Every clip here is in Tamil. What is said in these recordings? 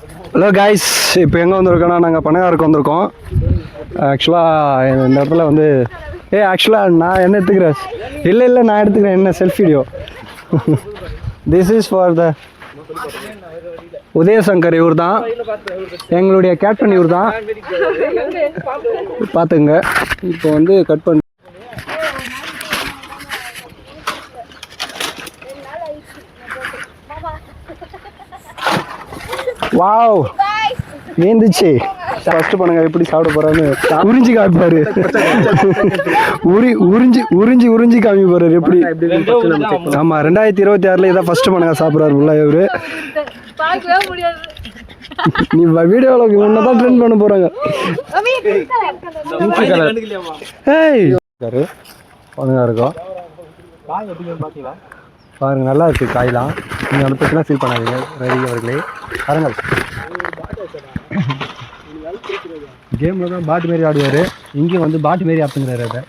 ஹலோ காய்ஸ், இப்போ எங்கே வந்திருக்கோன்னா நாங்கள் பனகாருக்கு வந்திருக்கோம். ஆக்சுவலாக இந்த இடத்துல வந்து ஆக்சுவலாக நான் என்ன எடுத்துக்கிறேன், இல்லை நான் எடுத்துக்கிறேன் என்ன self video. This is for the Udayashankar. இவர் தான் எங்களுடைய கேப்டன், இவர் தான் பார்த்துங்க. இப்போ வந்து கட் பண்ணி வாவ் நீந்துச்சு. ஃபர்ஸ்ட் பண்ணுங்க எப்படி சாப்பிட போறான்னு உறிஞ்சி காமிப்பாரு. உறிஞ்சி காமி போறாரு எப்படி. ஆமா 2026 இதான் ஃபர்ஸ்ட் பண்ணுங்க சாப்பிட்றாரு உள்ள இவரு. நீ வீடியோவில் உன்னதான் ட்ரெண்ட் பண்ண போறாங்க. பண்ணுங்க இருக்கும் பாருங்க, நல்லா இருக்கு காயெல்லாம். நீங்கள் அதை பற்றிலாம் ஃபீல் பண்ணாதீங்க ரவி அவர்களே. பாருங்கள், கேமில் தான் பாட்டு மாரி ஆடுவார், இங்கேயும் வந்து பாட்டு மாரி ஆப்புங்கிறாரு. அதை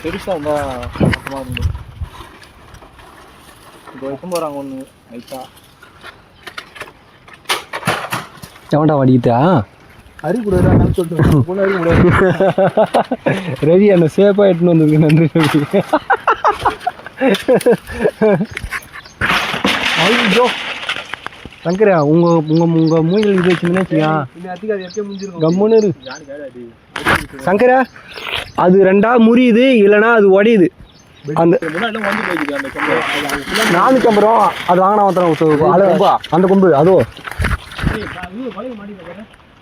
பெருசாக இருந்தால் மொத்தமாக இருந்தது. இப்போ வைக்கும் போகிறாங்க ஒன்று லைட்டாக சவண்டா வடிக்கிட்டா ரவி அந்த சேஃபாக எட்டுன்னு வந்துருக்கு. நன்றி ரவி. ஐயோ சங்கரா, உங்கள் மூங்கில் இது வச்சுருந்தா கம்முன்னு இருக்கு சங்கரா. அது ரெண்டா முறியுது, இல்லைன்னா அது உடையுது. அந்த 450 ரூபா அது வாங்கினா ஒருத்தர அந்த கொம்பு. அதோ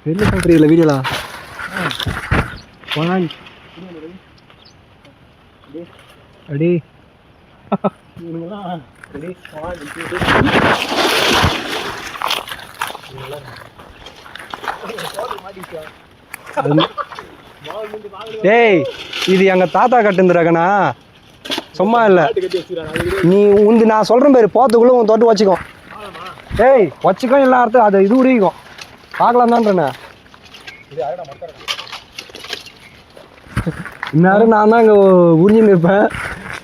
வெளில சங்கரியில் வீடியோலாம் அடி ஏய், இது எங்க தாத்தா கட்டுந்துறாங்கண்ணா, சும்மா இல்லை. நீ உந்து நான் சொல்றேன் பேரு, போத்துக்குள்ள உன் தொட்டு வச்சுக்கோ. ஏய் வச்சுக்கோ, எல்லா அர்த்தம் அது இது உருவிக்கும். பார்க்கலாம் தான்றண்ணே. இந்நேரம் நான் தான் இங்கே உறிஞ்சின்னு இருப்பேன்.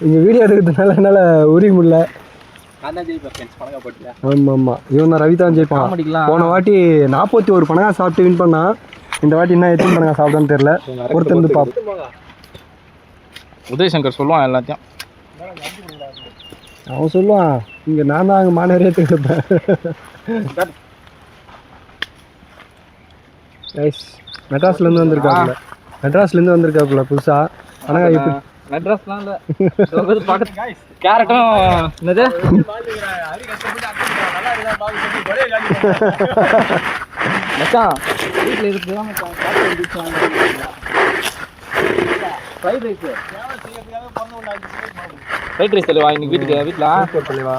இங்கே வீடியோ எடுக்கிறதுனால என்னால் உரிய முடியல. ஆமாம், இவன் தான் ரவி தான் ஜெயிப்பான். போன வாட்டி 41 பனகா சாப்பிட்டு வின் பண்ணான். இந்த வாட்டி என்ன எத்தனை பனகா சாப்பிட்டான்னு தெரியல. ஒருத்தர் வந்து பார்ப்போம். உதயசங்கர் சொல்லுவான் எல்லாத்தையும். அவன் சொல்லுவான், இங்கே நான் தான் அங்கே மாநகரத்துக்கு இருப்பேன். மெட்ராஸ்லேருந்து வந்திருக்காப்புல புதுசாக. ஆனால் எப்படி மெட்ராஸ்லாம் இல்லை, கேரட்டும் என்னது மச்சான் வீட்டில் இருக்குதான் ஃப்ரைட் ரைஸ் தெளிவா இன்னைக்கு வீட்டுக்கு தெளிவா.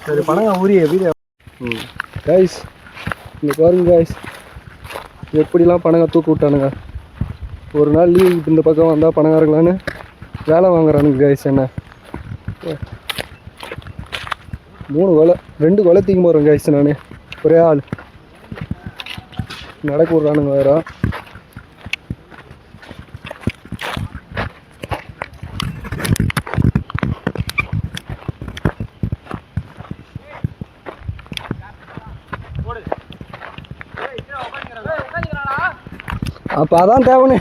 சரி பணங்க ஊரிய வீடியோ கைஸ். இன்னைக்கு பாருங்க கைஸ், எப்படிலாம் பணங்க தூக்கு விட்டானுங்க. ஒரு நாள் லீவ் இந்த பக்கம் வந்தால் பணம் இருக்கலான்னு வேலை வாங்குறானுங்க கைஸ். என்ன 3 கொலை 2 கொலை தூக்கி போகிறேன் கைஸ். நான் ஒரே ஆள் நடக்க விட்றானுங்க வேற. அப்போ அதான் தேவைன்னு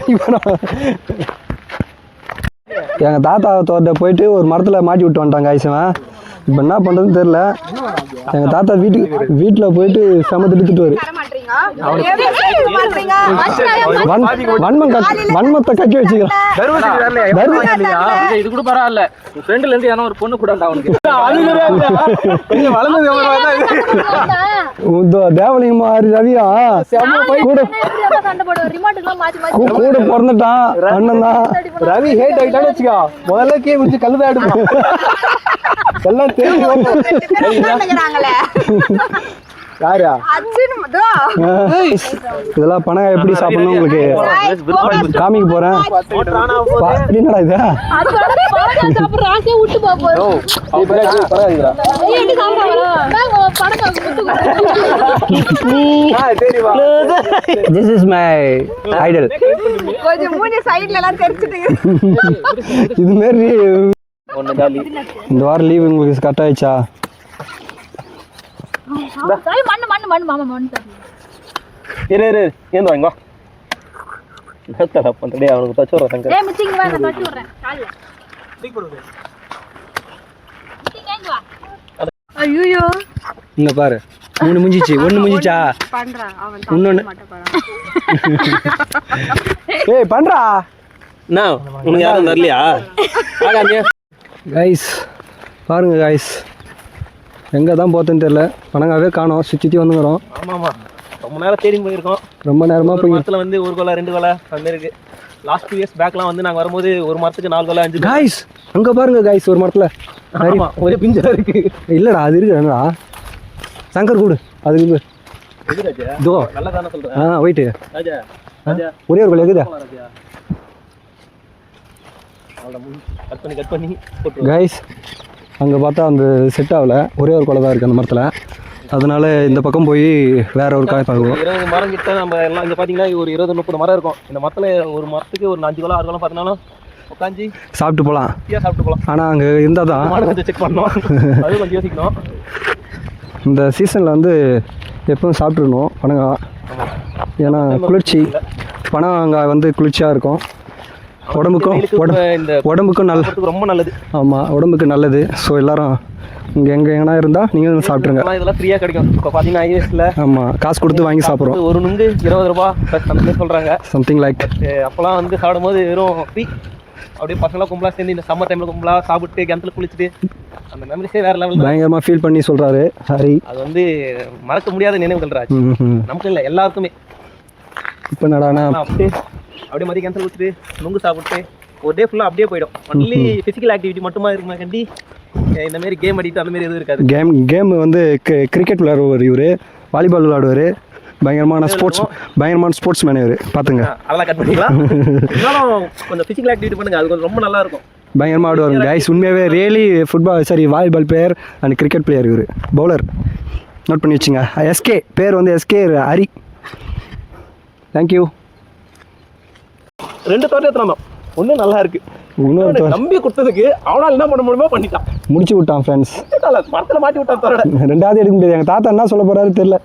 எங்கள் தாத்தா தோட்ட போயிட்டு ஒரு மரத்தில் மாட்டி விட்டு வந்துட்டாங்க ஆயிசவன். இப்போ என்ன பண்ணுறதுன்னு தெரில. எங்கள் தாத்தா வீட்டில் போயிட்டு சமத்து எடுத்துட்டு வரு. வன்மத்தை கட்டி வச்சுக்கலாம். இது கூட பரவாயில்ல, ஃப்ரெண்ட்ல இருந்து ஏன்னா ஒரு பொண்ணு கூட தேவலிங்க மாதிரி ரவியா கூட பிறந்துட்டான். அண்ணன் தான் ரவி ஹேட் ஆகிட்டான்னு வச்சுக்கா. முதல்ல கே குடிச்சு கல்லுதான் எடுப்பான். எல்லாம் தெரியும். யாரா இதெல்லாம் பணம் எப்படி சாப்பிடணும் உங்களுக்கு காமிக்க போறேன். என்னடா இது சாப்பிடுற ஆசையை விட்டு போகுது. This is my idol. கொஞ்சம் மூஞ்சி சைடுல எல்லாம் தெரிச்சிட்டு. இது மாதிரி இந்த வாரம் லீவ் உங்களுக்கு கரெக்ட் ஆயிடுச்சா? மண்ணு மண்ணு மண்ணு மாமா மண்ணு. இரு ஏன் வாங்க பண்ணுறே அவனுக்கு தச்சு விட்றேன் சங்கர். ஏய் மிச்சிங்க வா நான் தச்சு விடுறேன் கால்ல. டீக் போடுங்க. மிச்சிங்க வா. ஐயோ இங்க பாரு 3 முடிஞ்சிச்சு 1 முடிஞ்சிச்சா பண்றா அவன் இன்னொன்னு மாட்ட போறான். ஏய் பண்றா நான் உனக்கு யாரும் வரலையா? கைஸ் பாருங்க கைஸ் எங்கே தான் போத்தேன்னு தெரில பணங்காவே காணோம் சுற்றி வந்துக்கிறோம். ஆமாம் ரொம்ப நேரம் தேடி போயிருக்கோம். ரொம்ப நேரமாக போய் மரத்தில் வந்து 1 கொலை 2 கொலை அந்த இருக்கு. லாஸ்ட் 2 இயர்ஸ் பேக்லாம் வந்து நாங்கள் வரும்போது ஒரு மரத்துக்கு 4 கொலை 5 கைஸ் அங்கே பாருங்க கைஸ் ஒரு மரத்தில் ஆமாம் ஒரே பிஞ்சா இருக்கு. இல்லைடா அது இருக்குடா சங்கர் கூடு அதுக்கு இதோ நல்லா தானே சொல்கிறேன். போயிட்டு ராஜா ராஜா ஒரே ஒரு கொலை இருக்குதா ராஜா கட் பண்ணி போட்டு கைஸ் அங்கே பார்த்தா அந்த செட் ஆகலை ஒரே ஒரு கொலை தான் இருக்குது அந்த மரத்தில். அதனால இந்த பக்கம் போய் வேற ஒரு காய் பார்க்குவோம். 20 மரம் கிட்ட நம்ம எல்லாம் இங்கே பார்த்தீங்கன்னா ஒரு 20-30 மரம் இருக்கும். இந்த மரத்தில் ஒரு மரத்துக்கு ஒரு 5 கொலை 6 கொலை பார்த்தினாலும் உட்காந்து சாப்பிட்டு போகலாம். சாப்பிட்டு போகலாம். ஆனால் அங்கே இருந்தால் தான் மாடு கொஞ்சம் செக் பண்ணணும். அது கொஞ்சம் யோசிக்கணும். இந்த சீசனில் வந்து எப்பவும் சாப்பிட்ருணும் பனங்காய். ஏன்னா குளிர்ச்சி பனங்காய் வந்து குளிர்ச்சியாக இருக்கும். உடம்புக்கும் ரொம்ப நல்லது. ஆமாம் உடம்புக்கு நல்லது. ஸோ எல்லாரும் இங்கே எங்கன்னா இருந்தால் நீங்கள் சாப்பிட்ருங்க. இதெல்லாம் ஃப்ரீயாக கிடைக்கும். இப்போ பார்த்தீங்கன்னா ஐஎஸ்ல ஆமாம் காசு கொடுத்து வாங்கி சாப்பிட்றோம். ஒரு நுங்கு 20 ரூபா அந்த மாதிரி சொல்கிறாங்க. Something like. அப்போலாம் வந்து சாப்பிடும்போது வெறும் ஃப்ரீ. அப்படியே பசங்களாம் கும்பலாக சேர்ந்து இந்த சம்மர் டைமில் கும்பலாக சாப்பிட்டு கிணத்துல குளிச்சுட்டு அந்த மெமரிஸே வேறு லெவல். பயங்கரமாக ஃபீல் பண்ணி சொல்கிறாரு ஹரி. அது வந்து மறக்க முடியாத நினைவுகள் ராஜ். நமக்கு இல்லை எல்லாருக்குமே. இப்போ நடானா அப்படியே மதிய கேன்சல் கொடுத்துட்டு நுங்கு சாப்பிட்டு ஒரு டே ஃபுல்லாக அப்படியே போயிடும். ஒன்லி ஃபிசிக்கல் ஆக்டிவிட்டி மட்டுமா இருக்குமா கண்டி இந்த மாதிரி கேம் அடிட்டு அந்த மாதிரி எதுவும் இருக்காது. கேம் வந்து கிரிக்கெட் விளையாடுவார் இவர், வாலிபால் விளையாடுவார். பயங்கரமான ஸ்போர்ட்ஸ் மேன் இவர். பார்த்துங்க அதெல்லாம் கட் பண்ணிக்கலாம். இருந்தாலும் கொஞ்சம் ஃபிசிக்கல் ஆக்டிவிட்டி பண்ணுங்க. அது கொஞ்சம் ரொம்ப நல்லா இருக்கும். பயங்கரமாக ஆடுவாருங்க கைஸ். உண்மையாகவே really volleyball player and cricket player இவர். பவுலர் நோட் பண்ணி வச்சுங்க. எஸ்கே பேர் வந்து எஸ்கே ஹரி. தேங்க்யூ. 2 தோட்டம் எடுத்துனோம். ஒன்றும் நல்லா இருக்கு. இன்னொரு நம்பி கொடுத்ததுக்கு அவனால் என்ன பண்ண முடியுமோ பண்ணிட்டான். முடிச்சு விட்டான் ஃப்ரெண்ட்ஸ். மரத்தில் மாட்டி விட்டான் தோட. 2வது எடுக்க முடியாது. எங்கள் தாத்தா என்ன சொல்ல போறாரு தெரியல.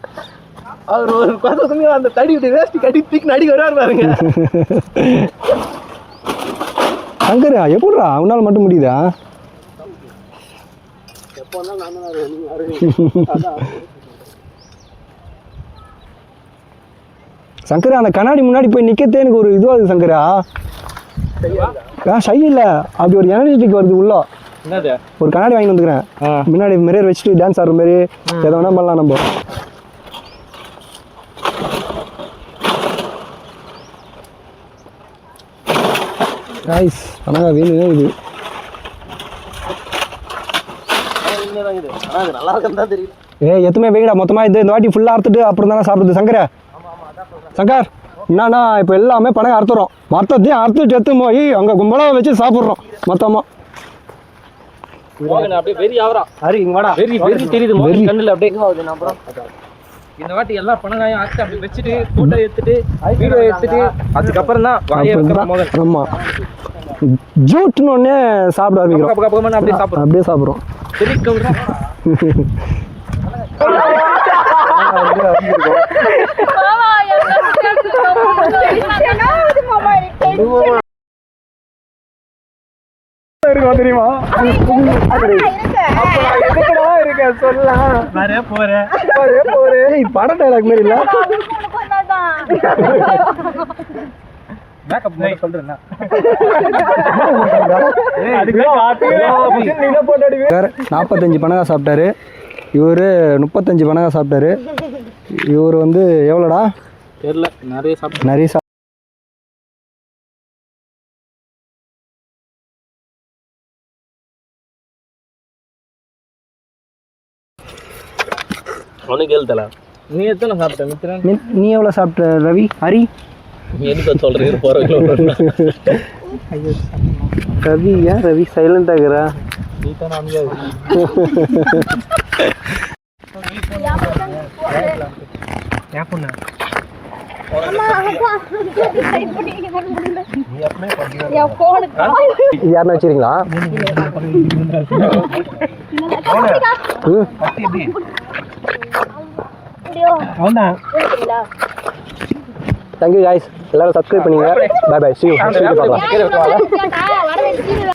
அவர் ஒரு குழந்தை அந்த தடி விட்டு வேஸ்ட் கட்டி தூக்கி நடிக்க வராரு பாருங்க. சங்கரா எப்படிடா அவனால் மட்டும் முடியுதா? சங்கரா அந்த கண்ணாடி முன்னாடி போய் நிற்கத்தே எனக்கு ஒரு இதுவாகுது சங்கரா. ஷை இல்லை அப்படி ஒரு எனர்ஜெட்டிக் வருது உள்ள. என்னது ஒரு கண்ணாடி வாங்கி வந்துக்கிறேன். முன்னாடி மிரர் வச்சுட்டு டான்ஸ் ஆடுற மாதிரி எதை வேணா பண்ணலாம் நம்ம. ரைஸ் ஆனால் வேணும் இது. நல்லா இருக்குன்னு தான் தெரியும். எத்துமே வெயிடா மொத்தமாக இந்த வாட்டி ஃபுல்லாக அறுத்துட்டு அப்புறம் தானே சாப்பிடுது சங்கரா. சங்கர் என்னன்னா இப்போ எல்லாமே பணம் அறுத்துறோம். மொத்தத்தையும் அறுத்துட்டு எடுத்து போய் அங்கே கும்பலாக வச்சு சாப்பிட்றோம் மொத்தமாக. அப்படியே வெறி ஆவரா ஹரி இங்க வாடா. வெறி தெரியுது கண்ணில் அப்படியே. அப்புறம் இந்த வாட்டி எல்லா பணங்காயும் அறுத்து அப்படி வச்சுட்டு ஃபோட்டோ எடுத்துட்டு வீடியோ எடுத்துட்டு அதுக்கப்புறம் தான் ஆமாம் ஜூட்னு ஒன்னே சாப்பிட ஆரம்பிக்கிறோம். அப்படியே சாப்பிட்றோம். தெரியுமா படம் டைலாக் மாதிரி இல்ல. சொல்றேன் 45 பனங்காய் சாப்பிட்டாரு இவரு. 35 பனங்காய் சாப்பிட்டாரு இவர். வந்து எவ்வளோடா தெரியல. நிறைய ஒன்று கேள்தல. நீ எத்தனை சாப்பிட்ட? நீ எவ்வளோ சாப்பிட்ட ரவி? ஹரி எனக்கு சொல்கிறேன் போகிறவங்கள ரவி ஏன் ரவி சைலண்ட் ஆகுறா நீ தான் அமையாது ஏன் பொண்ணு யாருன்னா வச்சிருக்கீங்களா தேங்க்யூ காய்ஸ் எல்லாரும் சப்ஸ்கிரைப் பண்ணுங்க பை பை see you பார்க்கலாம்